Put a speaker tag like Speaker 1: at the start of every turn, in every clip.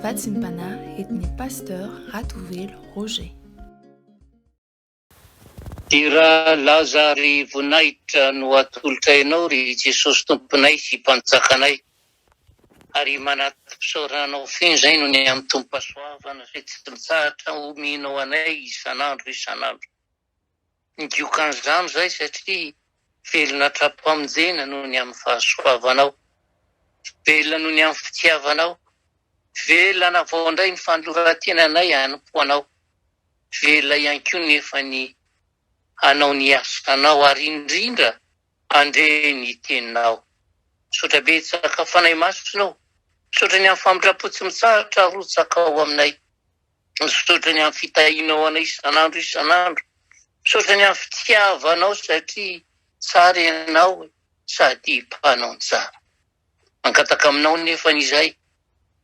Speaker 1: Vatsimpana entin'i Pasteur RATOVELO Roger.
Speaker 2: Dia Lazary voninahitra no atolotra ianao ry Jesosy tomponay sy mpanjakanay. Ary manati-pisaoranao feny zay no ny amin'ny tompo-pasoavana izay tsy mitsahatra omenao anay isan'andro. Ny diokan'izany zay satria velona trapo-pamonjena no ny amin'ny fahasoavanao. Velona no ny amin'ny fitiavanao. Velona vao indray ny fanoloran-tenanay hanompoanao. Velona ihany koa nefa ny anao ny asanao ary indrindra andre ny teninao. Sotra be tsakafanay masonao. Sotra ny amin'ny famindrapo tsy mitsahatra rotsakao aminay. Sotra ny amin'ny fitahinao anay isan'andro. Sotra ny amin'ny fitiavanao satria tsara ianao sady mpanao tsara. Mankataka aminao nefa n'izay.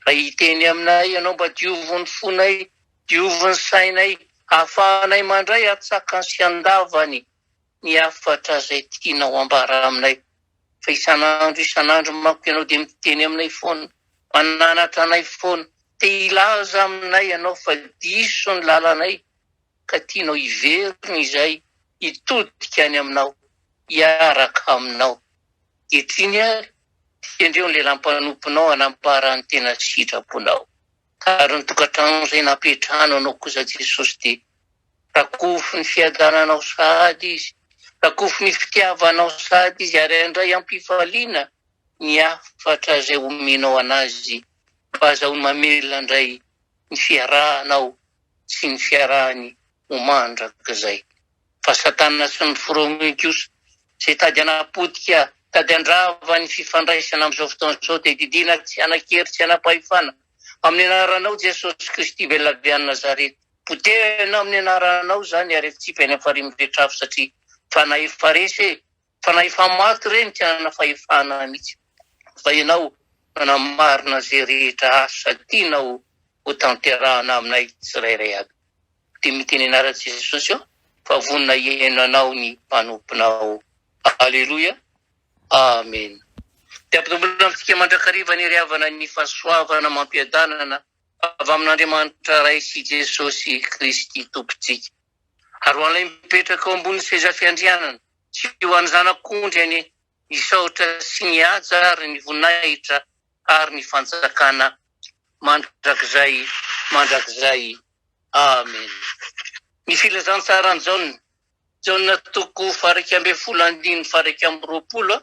Speaker 2: Raha hiteny aminay ianao mba diovon'ny fonay, diovon'ny sainay, ahafahanay mandray atsakany sy andavany ny hafatra izay tianao ambara aminay. Fa isan'andro manko ianao dia miteny aminay foana, mananatra anay foana, te ilaza aminay ianao fa diso ny lalanay, ka tianao iverina izay, hitodika any aminao, hiaraka aminao. Etriny ary, tiandreo ny lelam-panomponao hanambara ny tena sitraponao. Ary ny tokantrano izay napetrahana anao kosa Jesosy dia rakofy ny fiadananao sahady izy, rakofy ny fitiavanao sahady izy, ary andray ampifaliana ny hafatra izay omenao anazy mba azahoany mamelona indray ny fiarahanao sy ny fiarahany homandraka izay. Fa Satana sy ny foromony kosa izay tady hanapodika, tady handrava ny fifandraisana amin'izao fotoana izao dia didina tsy hanan-kery, tsy hanam-pahefana. Amin'ny anaranao Jesosy Kristy Belavian'i Nazareta, potehina amin'ny anaranao zany ary tsy paina farimy rehetra avy satria fanahy faresy, fanahy famaty reny tsy hanana fahefana mihitsy. Fa ianao manamarina izay rehetra asa tianao ho tanterahana aminay tsirairay aby. Dia miteny anaran'i Jesosy eo, fa vonona ienanao ny mpanomponao. Alleluia. Amen. Dia ampitomboana amintsika mandrakariva ny riavana ny fahasoavana mampiadanana avy amin'Andriamanitra ray sy Jesosy Kristy tompontsika. Ary ho an'ilay mipetraka eo ambony seza fiandrianana, sy ho an'ny zanak'ondry any isaotra sy ny haja ary ny voninahitra ary ny fanjakana mandrakizay. Amen. Ny filazantsara ny Jaona toko faraika amby folo andiny faraika amby roapolo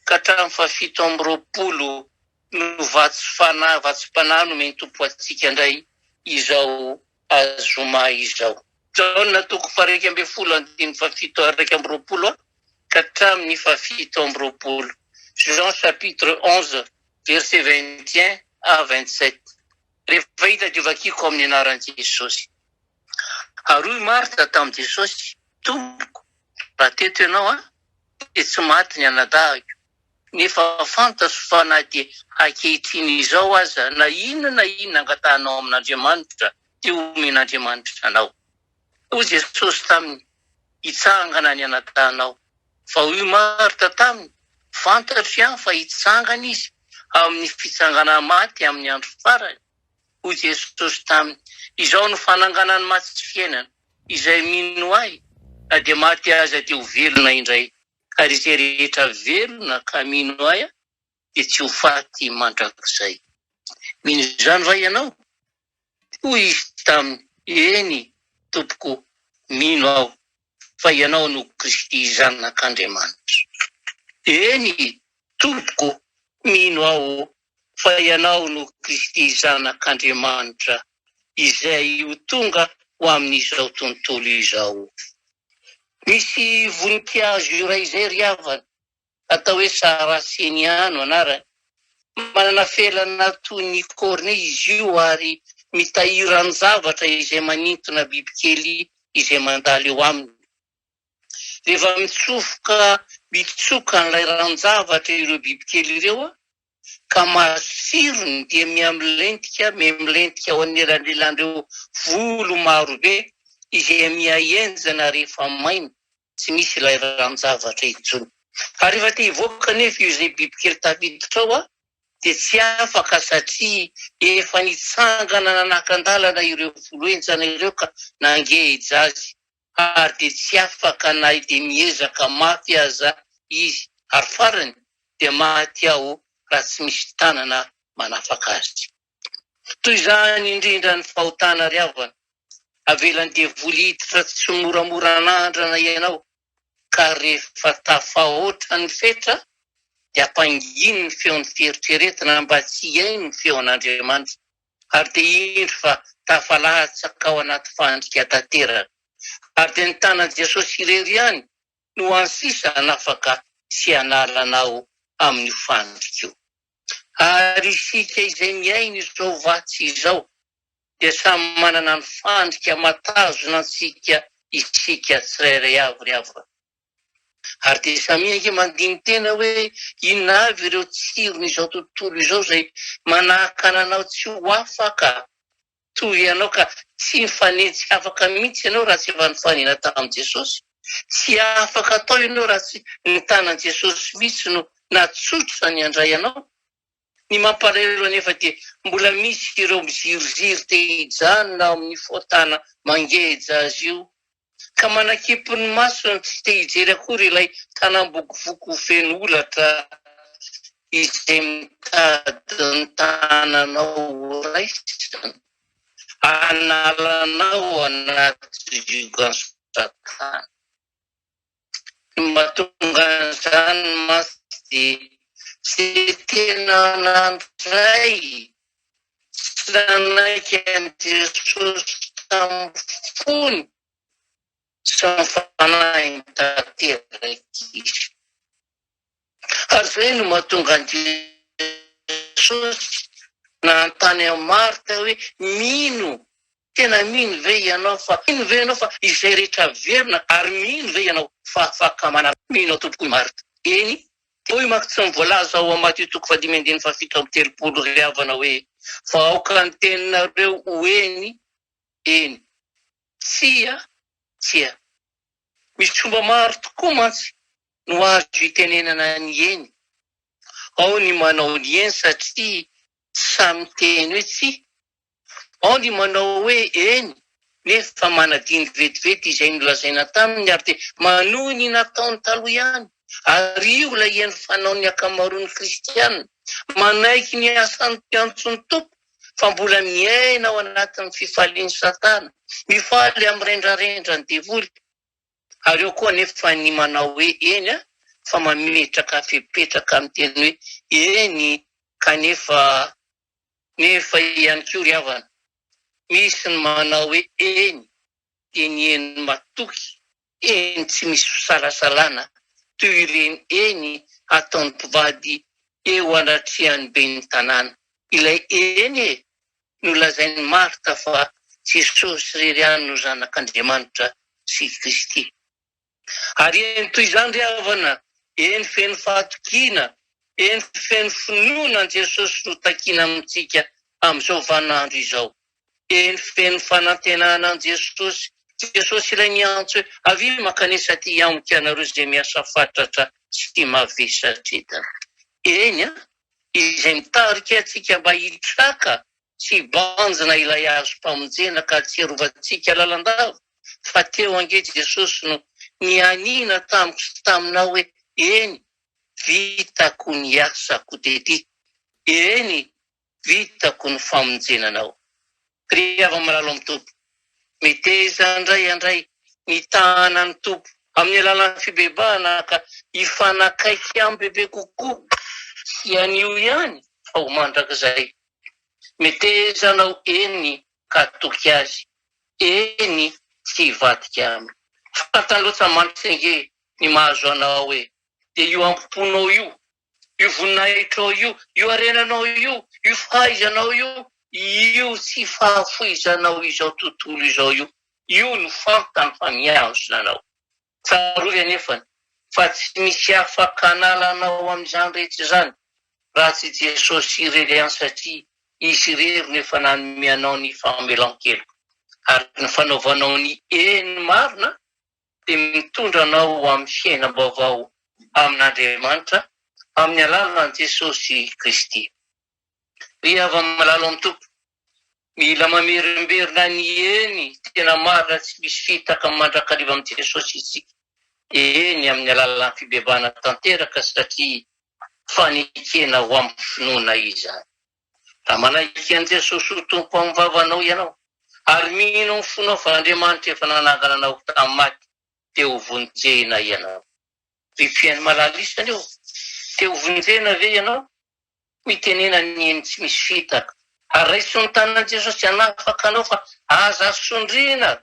Speaker 2: ka hatramin'ny fafito amby roapolo no vatsim-panahy no meny tompo atsika indray izao azoma izao. Jaona toko faraika amby folo andiny fafito araika amby roapolo ka hatramin'ny fafito amby roapolo. Jean chapitre 11 verset 21 à 27. Rehefa hita diovakiko amin'ny anaran'i Jesosy. Ary Marta tamin'i Jesosy, Tompoko, raha teto ianao dia tsy maty ny anadahako. Nefa fantatro fa na dia ankehitriny izao aza, na inona angatahanao amin'Andriamanitra, dia omen'Andriamanitra anao. Hoy Jesosy taminy, hitsangana ny anadahanao. Fa hoy Marta taminy, fantatro ihany fa hitsangana izy amin'ny fitsangana maty amin'ny andro farany. Hoy Jesosy taminy, izao no fananganany maty tsy fiainana, izay mino ahy, na dia maty aza dia ho velona indray. Ary izay rehetra velona ka mino ahy dia tsy ho faty mandrakizay. Mino izany va ianao? Hoy izy taminy, eny Tompoko, mino aho fa ianao no Kristy zanak'Andriamanitra. Eny Tompoko, mino aho fa ianao no Kristy zanak'Andriamanitra izay ho tonga ho amin'izao tontolo izao. Misy voninkazo iray izay ry havana, atao hoe saraseniano anarany. Manana felana toy ny korne izy io ary mitahiran'ny zavatra izay manintona bibikely izay mandalo eo aminy. Rehefa mitsoka n'ilay ranon-javatra ireo bibikely ireo, ka masirony dia miamilentika ao anelanelandreo volo marobe izay miaenjana rehefa maina, tsy misy ilay ranon-javatra intsony. Ary rehefa te hivoaka nefa izay bibikely tafiditra ao, dia tsy afaka satria efa nitsangana nanakan-dalana ireo foloenjana ireo ka nangeja azy, ary dia tsy afaka na dia miezaka mafy aza izy, ary farany dia maty aho raha tsy misy tanana manafaka azy. Toy izany indrindra ny fahotana riavana, avelany dia voliditra tsy moramora anandrana ianao, ka rehefa tafahoatra ny fetra dia ampanginy ny feon'ny fieritreretina mba tsy haino ny feon'Andriamanitra, ary dia indro fa tafalatsaka ao anaty fandrika tanteraka, ary dia ny tanan' Jesosy irery ihany no ansisa nafaka sy analanao amin'ny fandrika io. Ary isika izay miaina izao vatsy izao dia samy manana ny fandrika matazona antsika isika tsirairay avy ry avana. Ary dia samihaky mandiny tena hoe inona avy ireo tsirony izao tontolo izao izay manahaka anao tsy ho afaka toy ianao, ka tsy mifanetsy afaka mihitsy ianao raha tsy efa nifanena tamin'i Jesosy. Tsy afaka atao ianao raha tsy ny tanan' Jesosy mihitsy no natsotra ny andray anao. Ny mampalahelo anefa dia mbola misy ireo miziroziry te hijanona amin'ny fotana mangeja azy io, ka manakipy ny masony tsy te hijery akory ilay tanam-bokovoko feno olatra izay mitady ny tananao raisiny, analanao anaty ziogan'ny Satana. Ny mahatonga an'izany masy dia sy tena nandray sy nanaiky an'i Jesosy tamin'ny fony sy ny fanahiny tanteraka izy. Ary izay no mahatonga an'i Jesosy nanontany an'i Marta hoe mino, tena mino ve ianao fa mino ve ianao fa izay rehetra verina, ary mino ve ianao fa afaka manara mino tompoko i Marta. Eny, hoy manko tsy mivoalaza ao amin'ny Mateo 5:7 ry havana hoe fa aoka ny teninareo hoeny, eny, tsia. Misy fomba maro tokoa mantsy no azo itenenana ny eny. Ao ny manao ny eny satria samy teny hoe tsia, ao ny manao hoe eny nefa manadiny vetivety izay nolazaina taminy, ary dia manohy ny nataony taloha ihany. Ary io ilay eny fanaon'ny akamaroan'ny kristianina, manaiky ny asan'ny mpiantsony tompo fa mbola miaina ao anatin'ny fifalian'ny Satana, mifaly amin'ny rendrarendra ny devoly. Ary eo koa nefa ny manao hoe eny fa mametraka fepetraka amin'ny teny hoe eny, kanefa ihany koa ry havana, misy ny manao hoe eny dia ny eny matoky, eny tsy misy fisalasalana, toy ireny eny ataon'ny mpivady eo anatrehan'ny be ny tanàna. Ilay eny no lazain'ny Marta fa Jesosy irery ihany no zanak'Andriamanitra sy Kristy. Ary eny toy izany ry havana, eny feno fahatokiana, eny feno finoana an' Jesosy no takiana amintsika amin'izao vaninandro izao. Eny feno fanantenana an' Jesosy ilay niantso hoe avy makanesa ty amiko ianareo izay miasa fatratra sy mavesatra entana. Eny izay mitarika antsika mba hitraka sy hibanjina ilay azo mpamonjena ka tsy arovantsika lalandava. Fa teo ange Jesosy no nianina tamiko sy taminao hoe eny, vitako ny asako dedi, eny, vitako ny famonjenanao. Ry havana malalo amin'ny tompo, meteza andray ny tanan'ny tompo amin'ny alalan'ny fibebahana ka hifanakaiky amin'ny bebe kokoa, sy anio ihany fa ho mandrakizay. Metezanao eny ka toky azy, eny tsy hivadika aminy. Fantany loatra mantsenge ny mahazo anao hoe dia io amponao io voninahitranao io arenanao io fahaizanao io tsy fahafoizanao izao tontolo izao io no fantany fa miazona anao. Tsarovy anefany fa tsy misy afaka analanao amin'izany rehetra izany raha tsy Jesosy irery ihany, satria izy irery nefa nanomeanao ny famelan-kelo. Ary ny fanaovanao ny eny marina dia mitondra anao amin'ny fiainam-baovao amin'Andriamanitra amin'ny alalan'i Jesosy Kristy. ry avy malalo amin'ny tompo. Mila mamerimberina ny eny, tena marina tsy misy fitaka mandrakariva amin'ny Jesosy isika. Eny amin'ny alalan'ny fibebana tanteraka satria fanekenao amin'ny finoana izany. Raha manaiky an' Jesosy ho tompo amin'ny vavanao ianao, ary mino ny fonao fa Andriamanitra efa nanangana anao tamin'ny maty, te ho vonjena ianao. Ripiany malalisana io, te ho vonjena ve ianao? Mitenena ny eny tsy misy fitaka. Ary raiso ny tanan' Jesosy hanafaka anao fa aza sondrina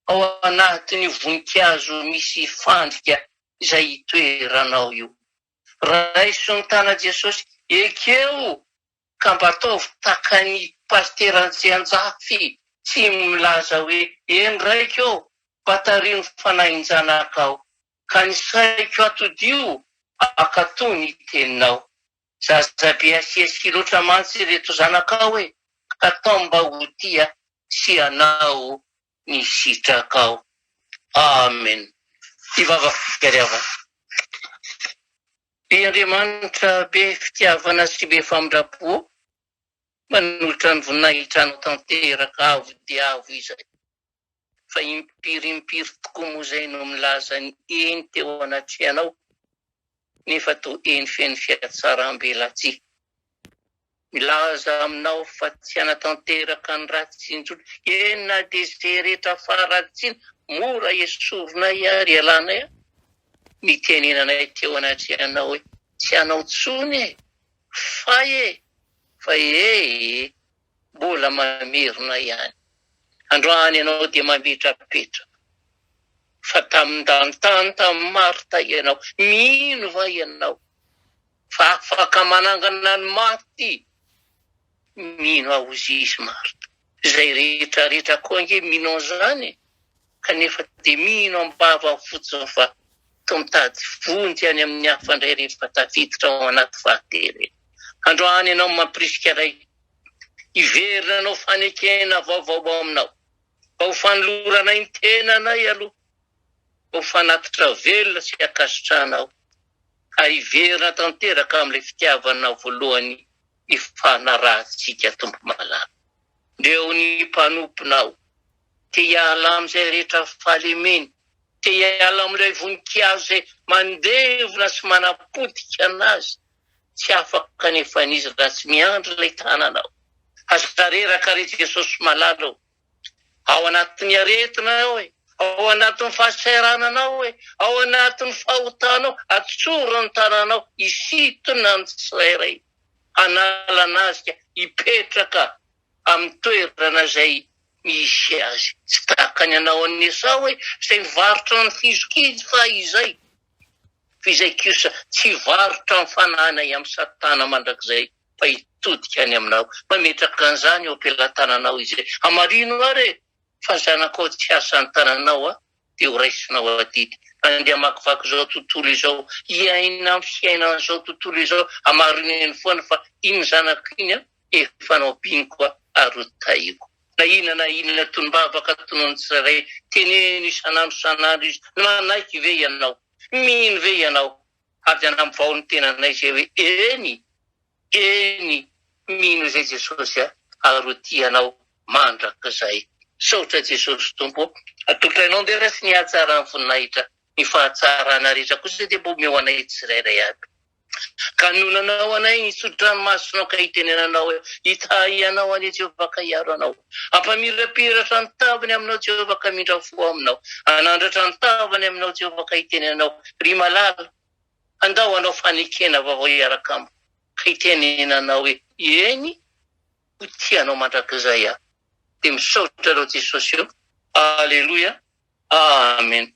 Speaker 2: ao anatin'ny voninkazo misy fandrika izay itoeranao io. Raiso ny tanan' Jesosy ekeo ka mba ataovy taka ny pasteur Jianjafy tsy milaza hoe eny raika eo batarino fanahinjanakao ka ny saiko atodio akato ny teninao. Zazabe asiasi loatra mantsy reto zanakao hoe ka tao mba ho tia sy anao ny sitrakao. Amen. Ivavaka be Andriamanitra be fitiavana sy be famindrapo manolotra ny voninahitra anao tanteraka avo dia avo izay. Fa impirimpiry tokoa moa izay no milaza ny eny teo anatrehanao, nefa to eny feno fiatsaram-belatsy. Milaza aminao fa tsy hanatanteraka ny ratsy intsony, eny na dia izay rehetra faratsiny mora esorina iary alana. Mitenenanay teo anatrehanao hoe tsy hanao tsony e, fa mbola mamerina ihany. Androany ianao dia mametrapetraka. Fa tamin'ny tamin'ny Marta ianao, mino va ianao? Fa afaka manangana ny maty. Mino aho izy Marta. Izay rehetrarehetra koa ange mino an'izany. Kanefa dia mino ambava fotsiny fa to mitady vonjy any amin'ny hafa indray rehefa tafiditra ao anaty fahatera. Androany ianao mampirisika ray. Iverina anao fanekena vaovao aminao. Mba ho fanolorana ny tenanay aloha. Mba ho fanatitra velona sy akasitranao. Ary iverina tanteraka amin'ilay fitiavanao voalohany ifanarahantsika tompo malala. Ndreo ny mpanomponao. Te hiala amin'izay rehetra fahalemeny. Te hiala amin'ilay voninkazo izay mandevona sy manapotika anazy. Tsy afaka nefa n'izy raha tsy miandry ilay tananao. Aza reraka re Jesosy malala ao anatin'ny aretina ao ao anatin'ny fahasahirananao ao anatin'ny fahotanao, atsoro ny tananao, isitona ny tsirairay. Analana azy ka hipetraka amin'ny toerana izay misy azy. Tsy takany anao an'esao izay mivarotra ny fizokizy fa izay. Fa izay kosa tsy varotra ny fananay amin'ny satana mandrakizay fa hitodika any aminao. Mametraka an'izany eo am-pelantananao izay. Amarino ary fa zanakao tsy asa ny tananao dia ho raisinao atidy. Andeha makivaky izao tontolo izao, iaina amin'ny fiainan'izao tontolo izao, amarineny foana fa iny zanako iny efa naopiany ary hotaiko. Na inona tonombavaka tonony tsirairay, teneny isanandro izy, manaiky ve ianao? Mino ve ianao? Ary anamvao ny tenanay izay hoe eny, mino izay Jesosy ary ho tianao mandrakizay. Saotra Jesosy tompo, atolotrainao dia rasy ny hatsarany voninahitra, ny fahatsarana rehetra kosa dia mbo meo anay tsirairay aby. Ka nonanao anay nitsodranomasonao ka hitenenanao hitahianao any Jehovah ka hiaro anao. Ampamirapiratra ny tavany aminao Jehovah ka mindrafo aminao. Anandratra ny tavany aminao Jehovah ka hitenenanao. Ry malala, andao anao fanekena vaovao hiaraka amiko. Ka hitenenanao hoe eny ho tianao mandrakizay dia misaotra reo Jesosy eo. Alleluia. Amen.